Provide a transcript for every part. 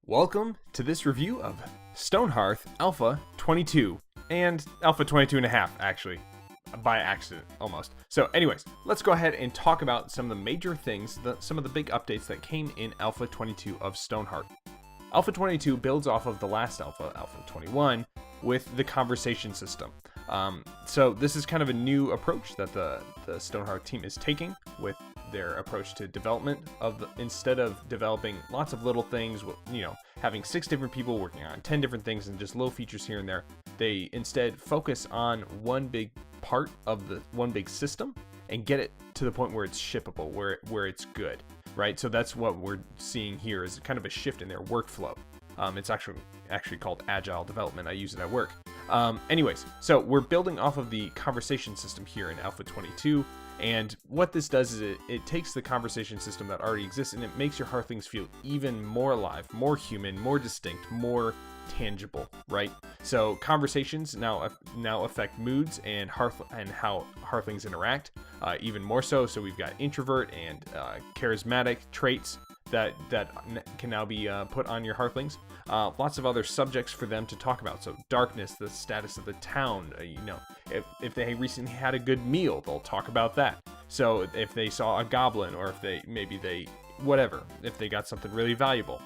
Welcome to this review of Stonehearth Alpha 22, and Alpha 22.5 actually, by accident almost. So anyways, let's go ahead and talk about some of the major things, some of the big updates that came in Alpha 22 of Stonehearth. Alpha 22 builds off of the last Alpha, Alpha 21, with the conversation system. So this is kind of a new approach that the Stonehearth team is taking with their approach to development instead of developing lots of little things, having 6 different people working on 10 different things and just little features here and there. They instead focus on one big part of the one big system and get it to the point where it's shippable, where it's good, right? So that's what we're seeing here is kind of a shift in their workflow. It's actually called Agile Development. I use it at work. Anyways, so we're building off of the conversation system here in Alpha 22. And what this does is it takes the conversation system that already exists and it makes your Hearthlings feel even more alive, more human, more distinct, more tangible, right? So conversations now affect moods and how Hearthlings interact, even more so. So we've got introvert and charismatic traits that can now be put on your Hearthlings. Lots of other subjects for them to talk about. So darkness, the status of the town, if they recently had a good meal, they'll talk about that. So if they saw a goblin, or if if they got something really valuable,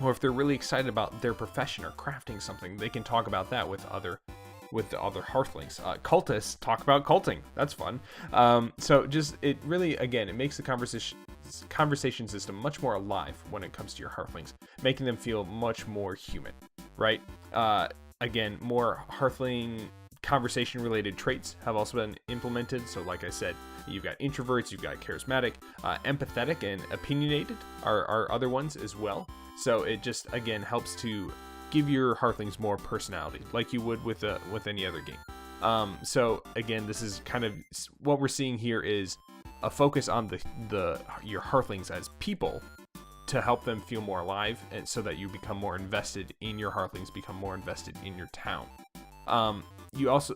or if they're really excited about their profession or crafting something, they can talk about that with the other Hearthlings. Cultists talk about culting. That's fun. So just it makes the conversation system much more alive when it comes to your Hearthlings, making them feel much more human, right? Again, more Hearthling conversation related traits have also been implemented. So like I said, you've got introverts, you've got charismatic, empathetic, and opinionated are other ones as well. So it just again helps to give your Hearthlings more personality, like you would with any other game. So again, this is kind of what we're seeing here is a focus on your Hearthlings as people to help them feel more alive, and so that you become more invested in your Hearthlings, become more invested in your town.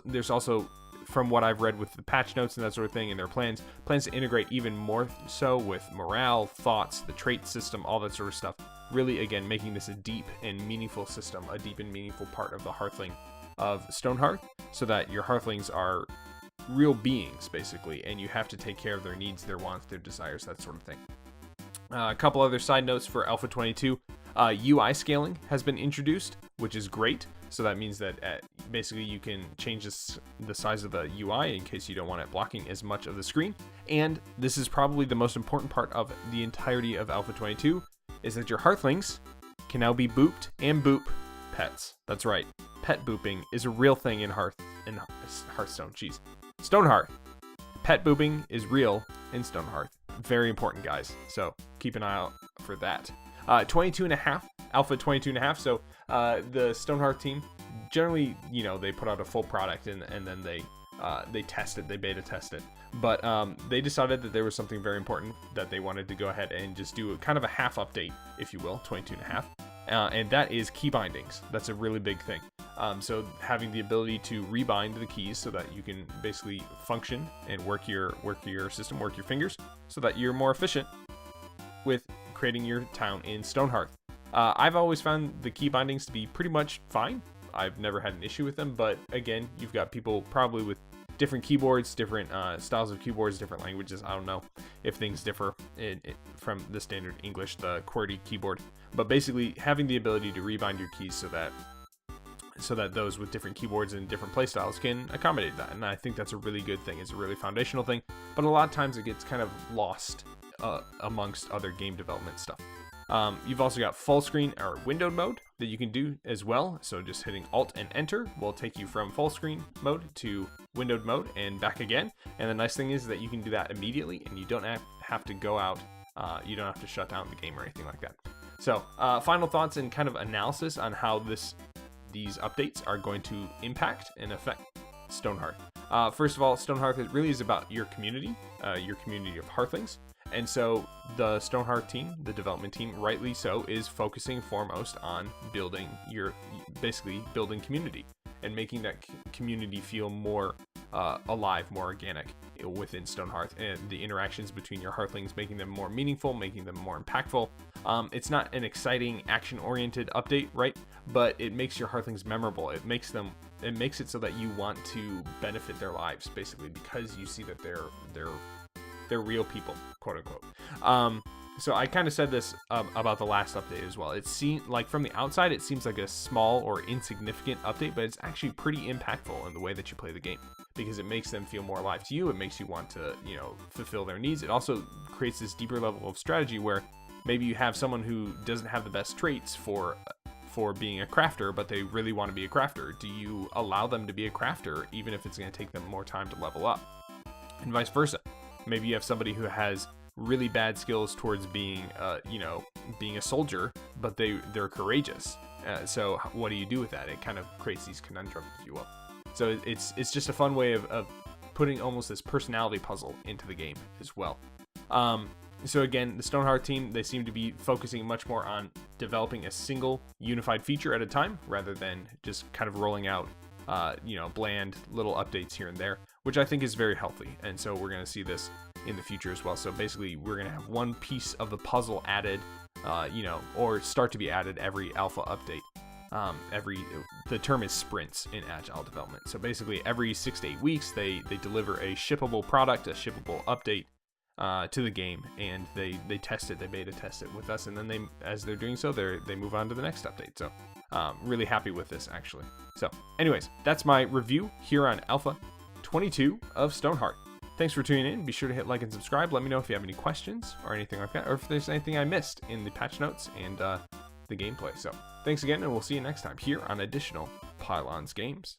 There's also, from what I've read with the patch notes and that sort of thing, and their plans to integrate even more so with morale, thoughts, the trait system, all that sort of stuff. Really, again, making this a deep and meaningful system, a deep and meaningful part of the Hearthling of Stonehearth, so that your Hearthlings are real beings, basically, and you have to take care of their needs, their wants, their desires, that sort of thing. A couple other side notes for Alpha 22. UI scaling has been introduced, which is great. So that means that basically you can change the size of the UI in case you don't want it blocking as much of the screen. And this is probably the most important part of the entirety of Alpha 22, is that your Hearthlings can now be booped and boop pets. That's right. Pet booping is a real thing in Hearthstone. Jeez. Stonehearth. Pet booping is real in Stonehearth. Very important, guys. So keep an eye out for that. 22.5, Alpha 22.5. So the Stonehearth team generally, they put out a full product and then they test it, they beta test it. But they decided that there was something very important that they wanted to go ahead and just do kind of a half update, if you will, 22.5. And that is key bindings. That's a really big thing. So having the ability to rebind the keys so that you can basically function and work your system, work your fingers, so that you're more efficient with creating your town in Stonehearth. I've always found the key bindings to be pretty much fine. I've never had an issue with them, but again, you've got people probably with different keyboards, different styles of keyboards, different languages. I don't know if things differ from the standard English, the QWERTY keyboard, but basically having the ability to rebind your keys so that those with different keyboards and different playstyles can accommodate that. And I think that's a really good thing. It's a really foundational thing, but a lot of times it gets kind of lost amongst other game development stuff. You've also got full screen or windowed mode that you can do as well. So just hitting Alt and Enter will take you from full screen mode to windowed mode and back again. And the nice thing is that you can do that immediately and you don't have to go out. You don't have to shut down the game or anything like that. So final thoughts and kind of analysis on how these updates are going to impact and affect Stonehearth. First of all, Stonehearth really is about your community of Hearthlings. And so the Stonehearth team, the development team, rightly so, is focusing foremost on building community and making that community feel more alive, more organic within Stonehearth, and the interactions between your Hearthlings, making them more meaningful, making them more impactful. It's not an exciting action-oriented update, right? But it makes your Hearthlings memorable. It makes it so that you want to benefit their lives, basically, because you see that they're real people, quote unquote. So I kind of said this about the last update as well. It seems like from the outside, it seems like a small or insignificant update, but it's actually pretty impactful in the way that you play the game, because it makes them feel more alive to you. It makes you want to, fulfill their needs. It also creates this deeper level of strategy where maybe you have someone who doesn't have the best traits for being a crafter, but they really want to be a crafter. Do you allow them to be a crafter, even if it's going to take them more time to level up? And vice versa. Maybe you have somebody who has really bad skills towards being a soldier, but they're courageous. So what do you do with that? It kind of creates these conundrums, if you will. So it's just a fun way of putting almost this personality puzzle into the game as well. So again, the Stonehearth team, they seem to be focusing much more on developing a single unified feature at a time, rather than just kind of rolling out bland little updates here and there, which I think is very healthy. And so we're going to see this in the future as well. So basically, we're going to have one piece of the puzzle added, or start to be added every alpha update. The term is sprints in Agile Development. So basically, every 6 to 8 weeks, they deliver a shippable product, a shippable update to the game, and they test it, they beta test it with us, and then as they're doing so, they move on to the next update. So really happy with this, actually. So anyways, that's my review here on Alpha 22 of Stonehearth. Thanks for tuning in. Be sure to hit like and subscribe. Let me know if you have any questions or anything like that, or if there's anything I missed in the patch notes and the gameplay. So thanks again, and we'll see you next time here on Additional Pylons Games.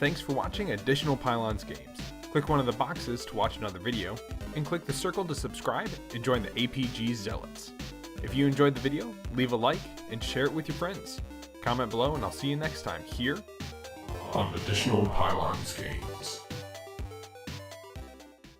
Thanks for watching Additional Pylons Games. Click one of the boxes to watch another video, and click the circle to subscribe and join the APG Zealots. If you enjoyed the video, leave a like and share it with your friends. Comment below, and I'll see you next time here on Additional Pylons Games.